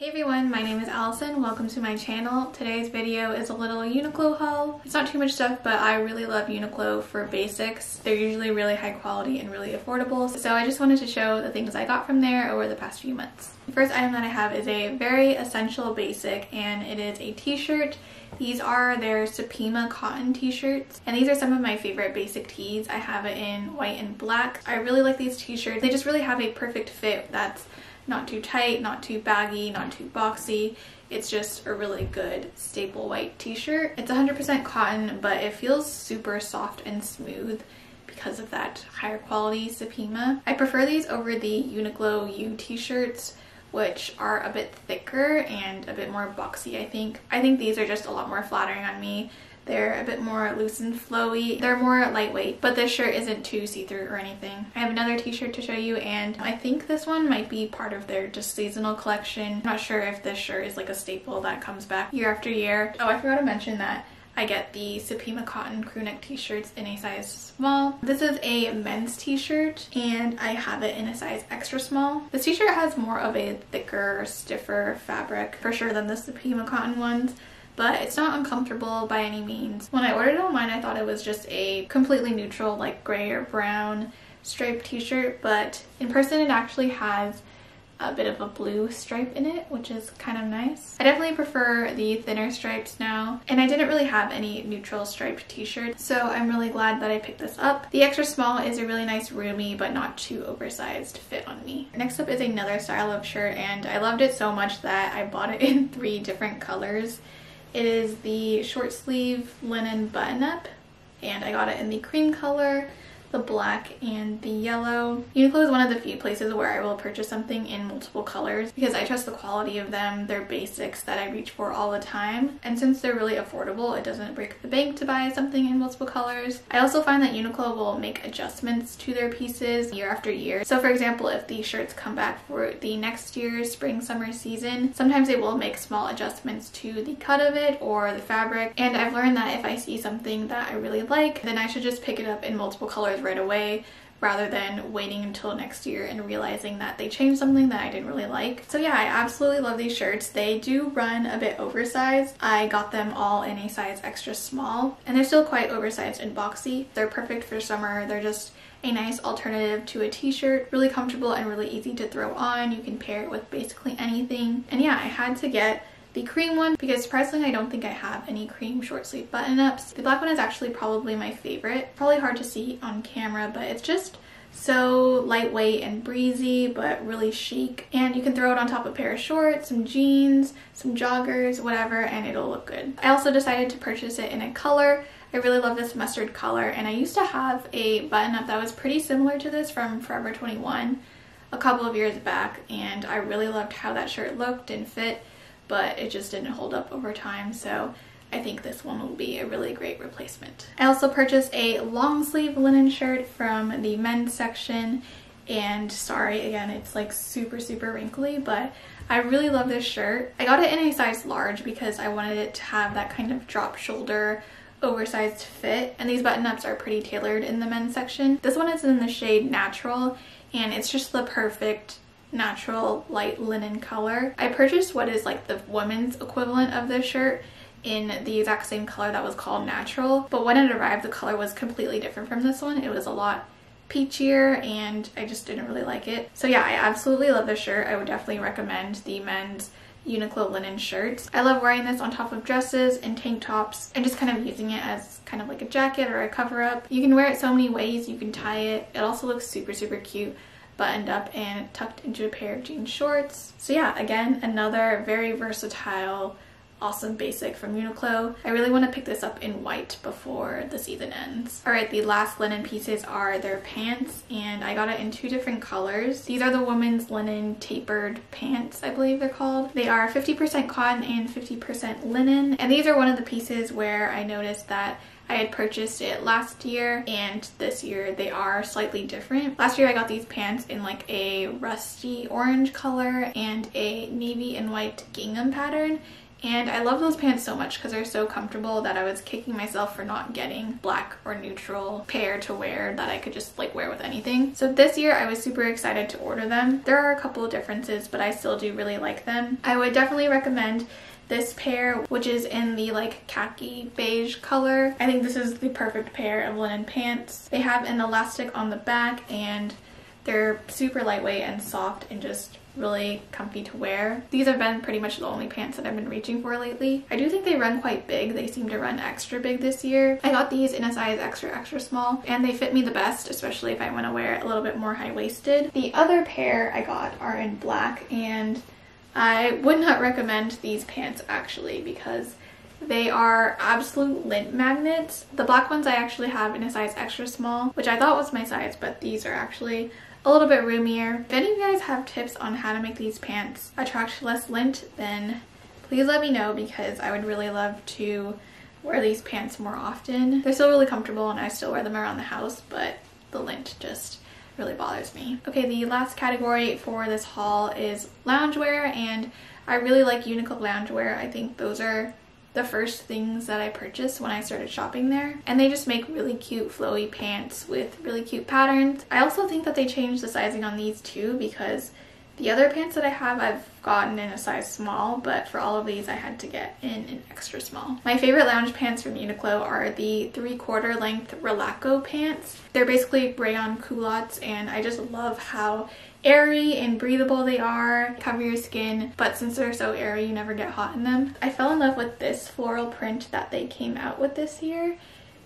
Hey everyone, my name is Allison. Welcome to my channel. Today's video is a little UNIQLO haul. It's not too much stuff, but I really love UNIQLO for basics. They're usually really high quality and really affordable. So I just wanted to show the things I got from there over the past few months. The first item that I have is a very essential basic, and it is a t-shirt. These are their Supima cotton t-shirts, and these are some of my favorite basic tees. I have it in white and black. I really like these t-shirts. They just really have a perfect fit that's not too tight, not too baggy, not too boxy. It's just a really good staple white t-shirt. It's 100% cotton, but it feels super soft and smooth because of that higher quality Supima. I prefer these over the UNIQLO U t-shirts, which are a bit thicker and a bit more boxy, I think. I think these are just a lot more flattering on me. They're a bit more loose and flowy. They're more lightweight, but this shirt isn't too see-through or anything. I have another t-shirt to show you, and I think this one might be part of their just seasonal collection. I'm not sure if this shirt is like a staple that comes back year after year. Oh, I forgot to mention that I get the Supima cotton crew neck t-shirts in a size small. This is a men's t-shirt, and I have it in a size extra small. This t-shirt has more of a thicker, stiffer fabric for sure than the Supima cotton ones, but it's not uncomfortable by any means. When I ordered it online, I thought it was just a completely neutral, like gray or brown striped t-shirt, but in person it actually has a bit of a blue stripe in it, which is kind of nice. I definitely prefer the thinner stripes now, and I didn't really have any neutral striped t-shirts, so I'm really glad that I picked this up. The extra small is a really nice roomy but not too oversized fit on me. Next up is another style of shirt, and I loved it so much that I bought it in 3 different colors. It is the short sleeve linen button-up, and I got it in the cream color, the black, and the yellow. UNIQLO is one of the few places where I will purchase something in multiple colors because I trust the quality of them. They're basics that I reach for all the time, and since they're really affordable, it doesn't break the bank to buy something in multiple colors. I also find that UNIQLO will make adjustments to their pieces year after year. So for example, if the shirts come back for the next year's spring summer season, sometimes they will make small adjustments to the cut of it or the fabric, and I've learned that if I see something that I really like, then I should just pick it up in multiple colors right away rather than waiting until next year and realizing that they changed something that I didn't really like. So yeah, I absolutely love these shirts. They do run a bit oversized. I got them all in a size extra small, and they're still quite oversized and boxy. They're perfect for summer. They're just a nice alternative to a t-shirt, really comfortable and really easy to throw on. You can pair it with basically anything. And yeah, I had to get the cream one because surprisingly I don't think I have any cream short sleeve button-ups. The black one is actually probably my favorite. Probably hard to see on camera, but it's just so lightweight and breezy, but really chic. And you can throw it on top of a pair of shorts, some jeans, some joggers, whatever, and it'll look good. I also decided to purchase it in a color. I really love this mustard color, and I used to have a button-up that was pretty similar to this from Forever 21 a couple of years back, and I really loved how that shirt looked and fit, but it just didn't hold up over time, so I think this one will be a really great replacement. I also purchased a long sleeve linen shirt from the men's section, and sorry again, it's like super wrinkly, but I really love this shirt. I got it in a size large because I wanted it to have that kind of drop shoulder oversized fit, and these button-ups are pretty tailored in the men's section. This one is in the shade Natural, and it's just the perfect natural light linen color. I purchased what is like the women's equivalent of this shirt in the exact same color that was called Natural, but when it arrived the color was completely different from this one. It was a lot peachier and I just didn't really like it. So yeah, I absolutely love this shirt. I would definitely recommend the men's UNIQLO linen shirts. I love wearing this on top of dresses and tank tops and just kind of using it as kind of like a jacket or a cover up. You can wear it so many ways. You can tie it. It also looks super cute buttoned up and tucked into a pair of jean shorts. So yeah, again, another very versatile, awesome basic from UNIQLO. I really want to pick this up in white before the season ends. Alright, the last linen pieces are their pants, and I got it in 2 different colors. These are the women's linen tapered pants, I believe they're called. They are 50% cotton and 50% linen, and these are one of the pieces where I noticed that I had purchased it last year, and this year they are slightly different. Last year I got these pants in like a rusty orange color and a navy and white gingham pattern, And I love those pants so much because they're so comfortable that I was kicking myself for not getting black or neutral pair to wear that I could just like wear with anything. So this year I was super excited to order them. There are a couple of differences, but I still do really like them. I would definitely recommend this pair, which is in the like khaki beige color. I think this is the perfect pair of linen pants. They have an elastic on the back and they're super lightweight and soft and just really comfy to wear. These have been pretty much the only pants that I've been reaching for lately. I do think they run quite big. They seem to run extra big this year. I got these in a size extra small and they fit me the best, especially if I want to wear it a little bit more high-waisted. The other pair I got are in black, and I would not recommend these pants actually because they are absolute lint magnets. The black ones I actually have in a size extra small, which I thought was my size, but these are actually a little bit roomier. If any of you guys have tips on how to make these pants attract less lint, then please let me know because I would really love to wear these pants more often. They're still really comfortable and I still wear them around the house, but the lint just really bothers me. Okay, the last category for this haul is loungewear, and I really like UNIQLO loungewear. I think those are the first things that I purchased when I started shopping there, and they just make really cute flowy pants with really cute patterns. I also think that they changed the sizing on these too, because the other pants that I have I've gotten in a size small, but for all of these I had to get in an extra small. My favorite lounge pants from UNIQLO are the 3/4 length Relaco pants. They're basically rayon culottes and I just love how airy and breathable they are, cover your skin, but since they're so airy you never get hot in them. I fell in love with this floral print that they came out with this year.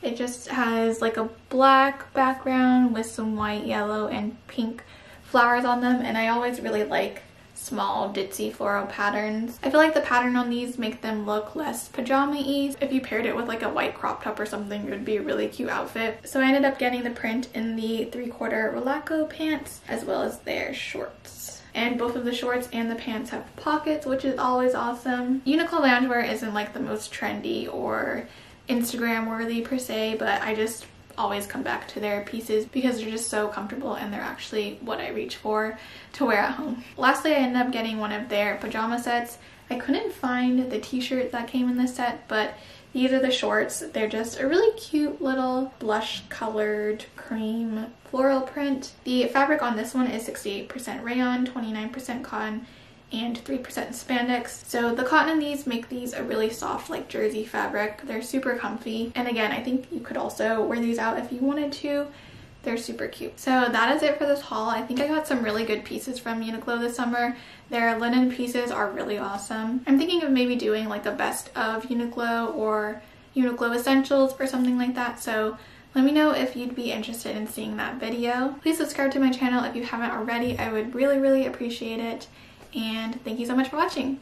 It just has like a black background with some white, yellow, and pink flowers on them, and I always really like small ditzy floral patterns. I feel like the pattern on these make them look less pajama-y. If you paired it with like a white crop top or something, it would be a really cute outfit. So I ended up getting the print in the 3/4 Relaco pants as well as their shorts. And both of the shorts and the pants have pockets, which is always awesome. UNIQLO loungewear isn't like the most trendy or Instagram worthy per se, but I just always come back to their pieces because they're just so comfortable and they're actually what I reach for to wear at home. Lastly, I ended up getting one of their pajama sets. I couldn't find the t-shirt that came in this set, but these are the shorts. They're just a really cute little blush colored cream floral print. The fabric on this one is 68% rayon, 29% cotton, and 3% spandex. So the cotton in these make these a really soft like jersey fabric. They're super comfy, and again I think you could also wear these out if you wanted to. They're super cute. So that is it for this haul. I think I got some really good pieces from UNIQLO this summer. Their linen pieces are really awesome. I'm thinking of maybe doing like a best of UNIQLO or UNIQLO essentials or something like that, so let me know if you'd be interested in seeing that video. Please subscribe to my channel if you haven't already. I would really appreciate it. And thank you so much for watching.